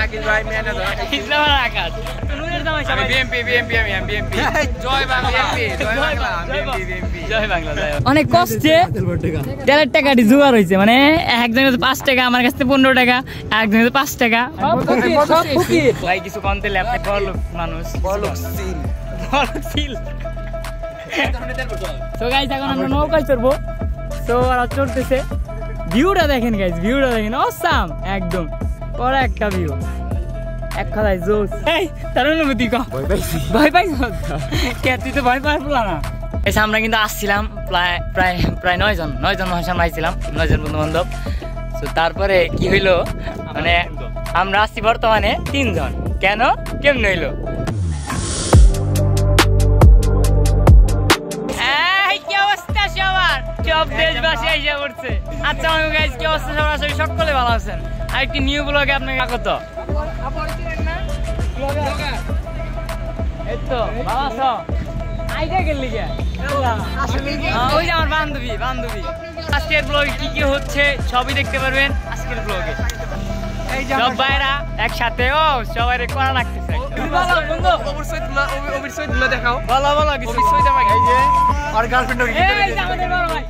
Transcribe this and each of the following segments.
শাকিল ভাই মেনে ধর ইসলামের আকাশ নুরের জামাই আমি বিএমপি আমি বিএমপি জয় বাংলা জয় বাংলা বিএমপি জয় বাংলা অনেক কষ্টে তেলের টাকাটি জোগাড় হয়েছে মানে একজনের 5 টাকা আমার কাছে 15 টাকা একজনের 5 টাকা ভাই কিছু কন্তে ল্যাপটপ বড়লোক মানুষ বড়লোক সিল তো গাইস এখন আমরা নৌকায় চড়বো তো ওরা চড়তেছে ভিউটা দেখেন গাইস ভিউটা দেখেন অসাম একদম বড় একটা ভিউ এক কথায় জোস এই তার অনুমতি কম ভয় পাই কে তুই তো ভয় পাই না এসে আমরা কিন্তু আসছিলাম প্রায় 9 জন মানুষ আমরা আসছিলাম 9 জন বন্ধু বান্ধব তো তারপরে কি হইলো মানে আমরা আসছি বর্তমানে 3 জন কেন কেমনে হইলো সব দেশবাসী এসে পড়ছে আচ্ছা আমি গাইস কি অবস্থা সবার আসলে সকলে ভালো আছেন আর একটি নিউ ব্লগে আপনাকে স্বাগত এই তো ভালো আছো আইডা গেলি কে ওই যে আমার বান্ধবী আজকের ব্লগে কি কি হচ্ছে সবই দেখতে পারবেন আজকের ব্লগে সব ভাইরা একসাথে ও সবাই করা লাগতেছে অবশ্যই দেখাও বলো কিছু এই যে আর গার্লফ্রেন্ড এই যে আমাদের বড় ভাই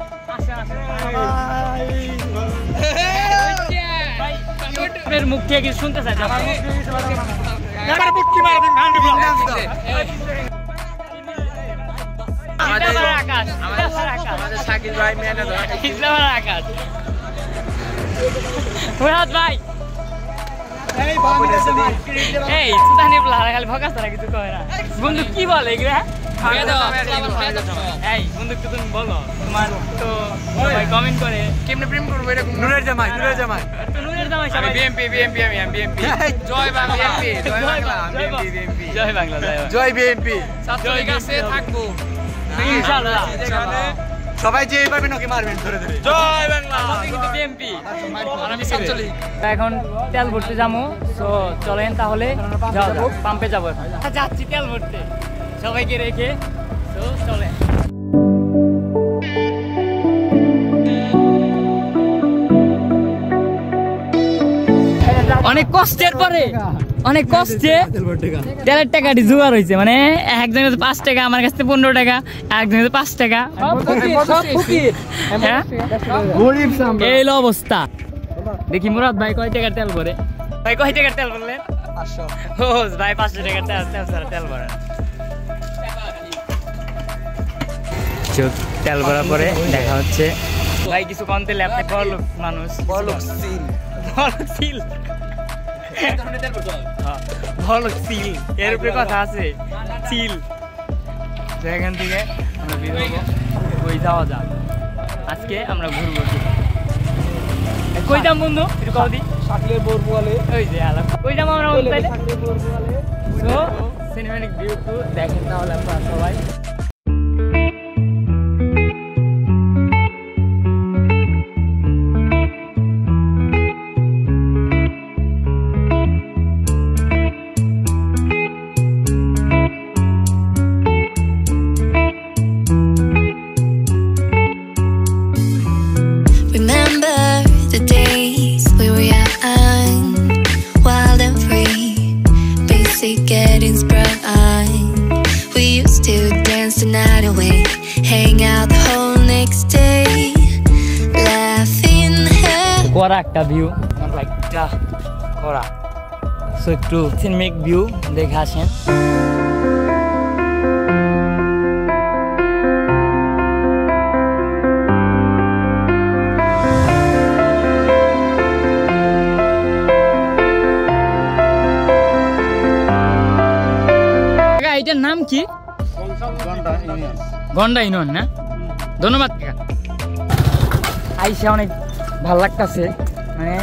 আসেন মুখ থেকে কিছু শুনতে চাই আমাদের শাকিল ভাই মেনে ধর ইসলামের আকাশ মুরাদ ভাই এই সুদানি প্লারা খালি ফোকাস করা কিছু কয় না বন্ধু কি বলে এগুলা এই বন্ধু তুমি বলো তোমার তো সবাই কমেন্ট করে কেমনে প্রেম করব এরকম নুরের জামাই তো নুরের জামাই সবাই বিএমপি আমি বিএমপি জয় বাংলা বিএমপি জয় বাংলা জয় বিএমপি ছাত্রলীগ আছে থাকবো ইনশাআল্লাহ সবাই যে পারবেন ওকে মারবেন ধরে জয় বাংলা কিন্তু বিএমপি আর আমি ছাত্রলীগ এখন তেল ভরতে যাবো তো চলেন তাহলে যাও পাম্পে যাবো এখন যাচ্ছি তেল ভরতে সবাইকে রেখে তো চলেন অনেক কষ্টের পরে অনেক কষ্টে তেলের টাকাটি জোগাড় হয়েছে মানে একজনের 5 টাকা আমার কাছে 15 টাকা একজনের 5 টাকা এই অবস্থা দেখি মুরাদ ভাই কয় টাকার তেল ভরে ভাই কয় টাকার তেল ভরলেন 500 ভাই 500 টাকার তেল ভরেন তেল ভরার পরে দেখা হচ্ছে ভাই কিছু কন্তে ল্যাপটপ বড়লোক মানুষ বড়লোক সিল ভালো সিল এর উপরে কথা আছে সিল এখান থেকে আমরা বের হবো কই যাওয়া যাক আজকে আমরা ঘুরবো কই যাম বন্ধু একটু কও দি শাকিলের বরবুয়ালে ওই যে আলাপ কই যাম আমরা বলতে শাকিলের বরবুয়ালে তো সিনেম্যাটিক ভিউ টু দেখেন তাহলে আপনারা সবাই getting sprung. We used to dance the night away, hang out the whole next day, laughing. করা একটা ভিউ লাইক করা সো একটু সিনেমিক ভিউ দেখে আসেন এটার নাম কি গন্ডা ইউনিয়ন না ধন্যবাদ আইসা অনেক ভালো লাগতেছে মানে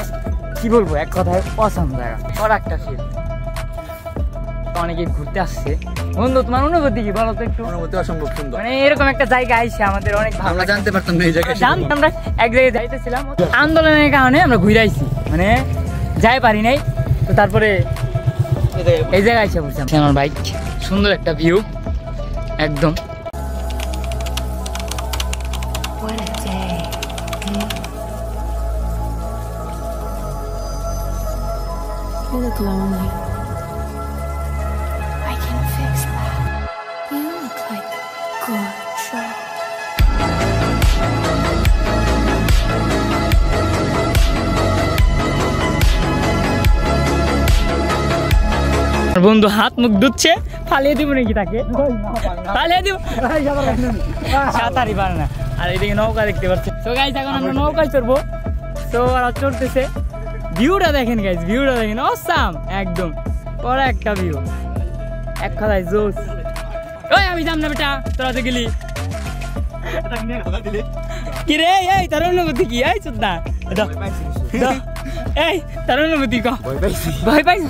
কি বলবো এক কথায় অসাম জায়গা বড় একটা ফিল অনেকে ঘুরতে আসছে বন্ধু তোমার অনুভূতি কি বলো তো একটু অনুভূতি অসম্ভব সুন্দর মানে এরকম একটা জায়গা আইসা আমাদের অনেক ভালো আমরা জানতে পারতাম না এই জায়গা জানতাম আমরা এক জায়গায় যাইতেছিলাম আন্দোলনের কারণে আমরা ঘুরে আইছি মানে যাই পারি নাই তো তারপরে এই জায়গায় আইসা বলছিলাম আমার বাইক সুন্দর একটা ভিউ একদম You look lonely. I can fix that. You look like a good child. বন্ধু হাত মুখ ধুচ্ছে, ফালিয়ে দিব নাকি তাকে? ফালিয়ে দিব, সাঁতারই পারে না। আর এদিকে নৌকা দেখতে পাচ্ছি। তো গাইস এখন আমরা নৌকায় চড়বো। তো ওরা চড়তেছে, ভিউটা দেখেন গাইস, ভিউটা দেখেন অসাম একদম, পরে একটা ভিউ, এক কথায় জোস। ওই আমি যাম না বেটা, তোরা তো গেলি কি রে? এই তার অনুভূতি কি? এই চুদ না, এই তার অনুভূতি ক? ভয় পাইছ?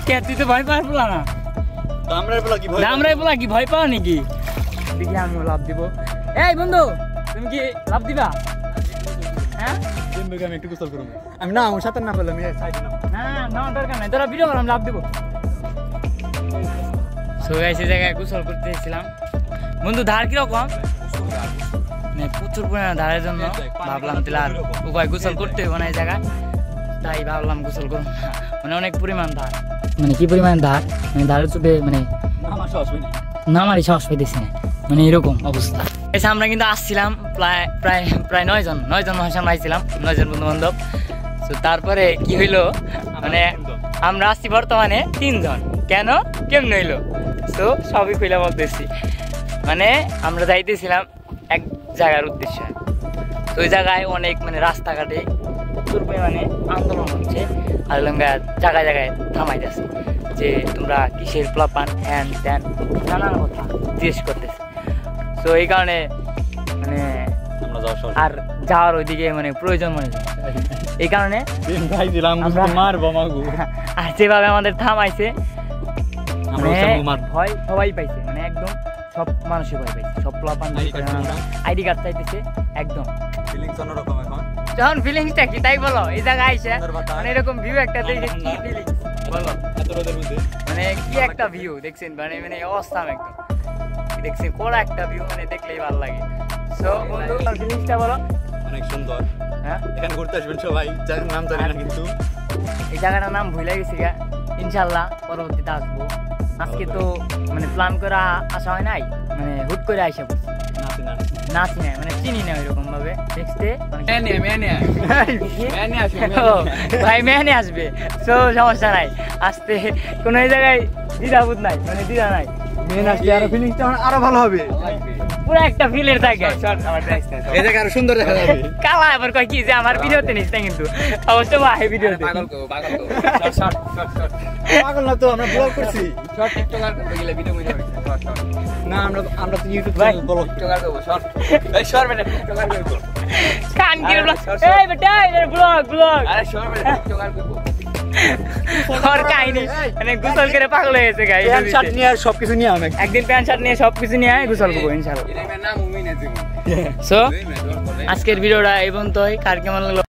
কে তুই তো ভয় পাওয়ার বলা না, আমরাই বলা কি ভয় পাও নাকি? দেখি আমিও লাভ দিব। এই বন্ধু তুমি কি লাভ দিবা? হ্যাঁ আমি একটু গোসল করব। আমি না আমার সাঁতার না পেলাম, না দরকার নাই, তোরা ভিডিও করলাম লাভ দিব। সো গাইস এই জায়গায় গোসল করতে এসেছিলাম। বন্ধু ধার কিরকম? প্রচুর পরিমাণে ধারের জন্য ভাবলাম তাহলে আর উপায় গোসল করতে হবে না এই জায়গায়, তাই ভাবলাম গোসল করুন। মানে অনেক পরিমাণ ধার, মানে কি পরিমাণ ধার, মানে ধারের চুপে মানে নামারই সাহস পাইতেছি না, মানে এরকম অবস্থা। এসে আমরা কিন্তু আসছিলাম প্রায় 9 জন ভাষা আমরা আসছিলাম, 9 জন বন্ধু বান্ধব। তো তারপরে কি হইলো, মানে আমরা আসছি বর্তমানে 3 জন। কেন কেমন হইলো? তো সবই খুলে বলতেছি। মানে আমরা যাইতেছিলাম এক জায়গার উদ্দেশ্যে। তো ওই জায়গায় অনেক মানে রাস্তাঘাটে প্রচুর পরিমাণে আন্দোলন হচ্ছে, আর জায়গায় জায়গায় থামাইতেছে যে তোমরা কিসের প্লাপান হ্যান ত্যান নানান কথা জিজ্ঞেস করতেছে। তো এই কারণে মানে আর যাওয়ার ওইদিকে মানে প্রয়োজন মনে হয়, এই কারণে আর যেভাবে আমাদের থামাইছে ভয় সবাই পাইছে, মানে একদম সব মানুষই ভয় পাইছে, সব প্লাপান আইডি কার্ড চাইতেছে একদম। যখন ফিলিংসটা কি তাই বলো, এই জায়গায় আইসে মানে এরকম ভিউ একটা দেখে কি ফিলিংস বলো, মানে কি একটা ভিউ দেখছেন, মানে মানে অসাম একদম দেখছেন, কোন একটা ভিউ মানে দেখলেই ভালো লাগে। সো বন্ধু ফিলিংসটা বলো। অনেক সুন্দর, হ্যাঁ এখানে ঘুরতে আসবেন সবাই, জায়গার নাম জানি না কিন্তু এই জায়গাটার নাম ভুলে গেছি গা, ইনশাল্লাহ পরবর্তীতে আসবো। আজকে তো মানে প্ল্যান করে আসা হয় নাই, মানে হুট করে আইসা পড়ছি, নাচি না মানে চিনি না ওইরকম ভাবে। নেক্সটে ভাই মেহানি আসবে, তো সমস্যা নাই, আসতে কোনো জায়গায় দ্বিধাবোধ নাই, মানে দ্বিধা নাই। মেন আসলে আরো ফিলিংসটা আরো ভালো হবে, পুরো একটা ফিলের থাকে, এই জায়গা আরো সুন্দর দেখা যাবে। কালা আবার কয় কি যে আমার ভিডিওতে নিস না, কিন্তু অবশ্য ভাই ভিডিওতে পাগল না তো, আমরা ব্লগ করছি না, আমরা তো ইউটিউব চ্যানেল ব্লগ কান কি ব্লগ, এই বেটা এই ব্লগ আরে শোর ওর কাহিনী মানে গোসল করে পাগল হয়ে গেছে গাইস। প্যান্ট শার্ট নিয়ে আর সবকিছু নিয়ে আমি একদিন প্যান্ট শার্ট নিয়ে সবকিছু নিয়ে গোসল করবো ইনশাআল্লাহ। সো আজকের ভিডিওটা এই পর্যন্তই, কার কেমন লাগলো